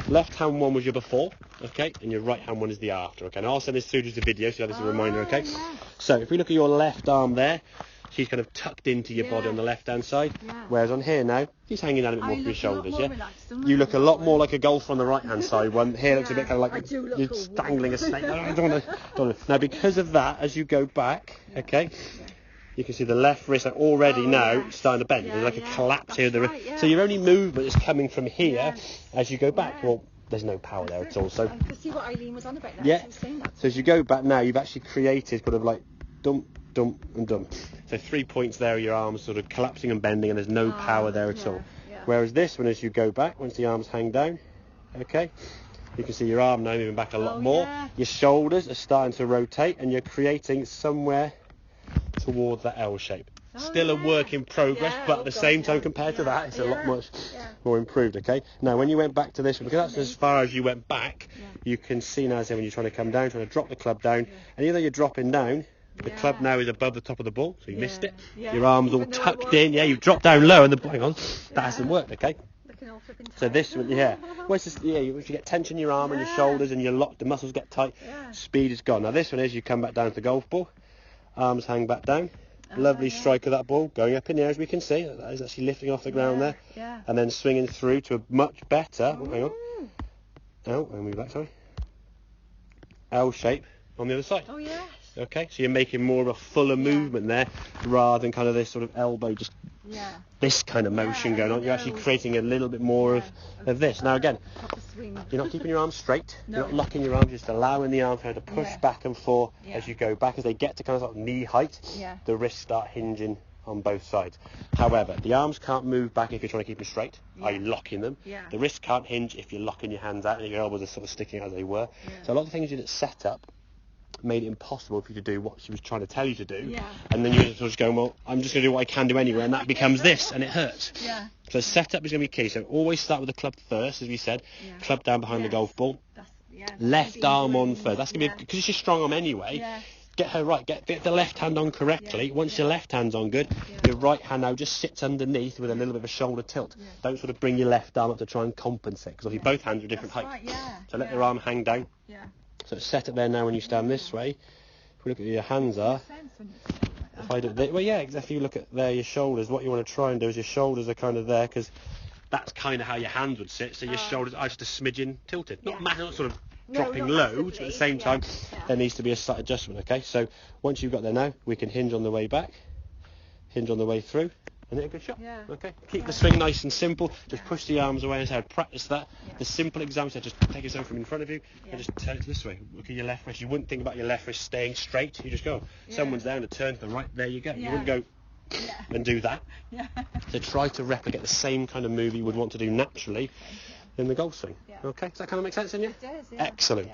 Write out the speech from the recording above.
Left hand one was your before, okay, and your right hand one is the after, okay. Now I'll send this through just a video, so you have this as a reminder, okay. Yes. So if we look at your left arm there, she's kind of tucked into your body on the left hand side, whereas on here now, she's hanging down a bit more from your shoulders, You look a lot more like a golfer on the right hand side one. Here looks a bit kind of like you're strangling a snake. I don't wanna. Now because of that, as you go back, okay, you can see the left wrist already now starting to bend. There's like a collapse here. So your only movement is coming from here as you go back. Well, there's no power there at all. So I could see what Eileen was on about now. yeah. She was saying that. So as you go back now, you've actually created kind of like dump, dump, and dump. So 3 points there, your arms sort of collapsing and bending, and there's no power there at all. Yeah. Whereas this one, as you go back, once the arms hang down, okay, you can see your arm now moving back a lot more. Yeah. Your shoulders are starting to rotate, and you're creating somewhere towards that L shape. Still a work in progress, but at the same time, compared to that, it's a lot much more improved, okay? Now, when you went back to this one, because that's as far as you went back, you can see now, as when you're trying to come down, trying to drop the club down, and even though you're dropping down, the club now is above the top of the ball, so you missed it. Your arm's all tucked in, you've dropped down low, and hang on, that hasn't worked, okay? So this one, well, it's just, once you get tension in your arm and your shoulders, and you're locked, the muscles get tight, speed is gone. Now this one is, you come back down to the golf ball, arms hang back down. Lovely strike of that ball, going up in the air as we can see. That is actually lifting off the ground there. And then swinging through to a much better, hang on. I'll move back, sorry. L shape on the other side. Oh, yes. Okay, so you're making more of a fuller movement there, rather than kind of this sort of elbow, just this kind of motion going on. You're actually creating a little bit more of this. Now again, you're not keeping your arms straight, you're not locking your arms, just allowing the arms to push back and forth as you go back. As they get to kind of sort of knee height, the wrists start hinging on both sides. However, the arms can't move back if you're trying to keep them straight, i.e. locking them. The wrists can't hinge if you're locking your hands out and your elbows are sort of sticking as they were. So a lot of the things you did at set-up made it impossible for you to do what she was trying to tell you to do, and then you're just going, well, I'm just going to do what I can do anyway, and that becomes this, and it hurts. So setup is going to be key. So always start with the club first, as we said, club down behind the golf ball, left arm on first. That's going to be, because it's your strong arm anyway, get her right, get the left hand on correctly. Once your left hand's on good, your right hand now just sits underneath with a little bit of a shoulder tilt. Don't sort of bring your left arm up to try and compensate, because obviously both hands are different height. So let your arm hang down. So it's set up there now when you stand this way. If we look at where your hands are, if I do this, well, yeah, exactly. You look at there, your shoulders. What you want to try and do is your shoulders are kind of there, because that's kind of how your hands would sit. So your shoulders are just a smidgen tilted. Not sort of dropping loads, but at the same time, there needs to be a slight adjustment, okay? So once you've got there now, we can hinge on the way back, hinge on the way through, and hit a good shot. Okay. Keep the swing nice and simple. Just push the arms away. As I would practice that. The simple example, so just take yourself from in front of you and just turn it this way. Look at your left wrist. You wouldn't think about your left wrist staying straight. You just go. Someone's down to turn to the right. There you go. You wouldn't go and do that. So try to replicate the same kind of move you would want to do naturally in the golf swing. Okay. Does that kind of make sense in you? It does. Excellent.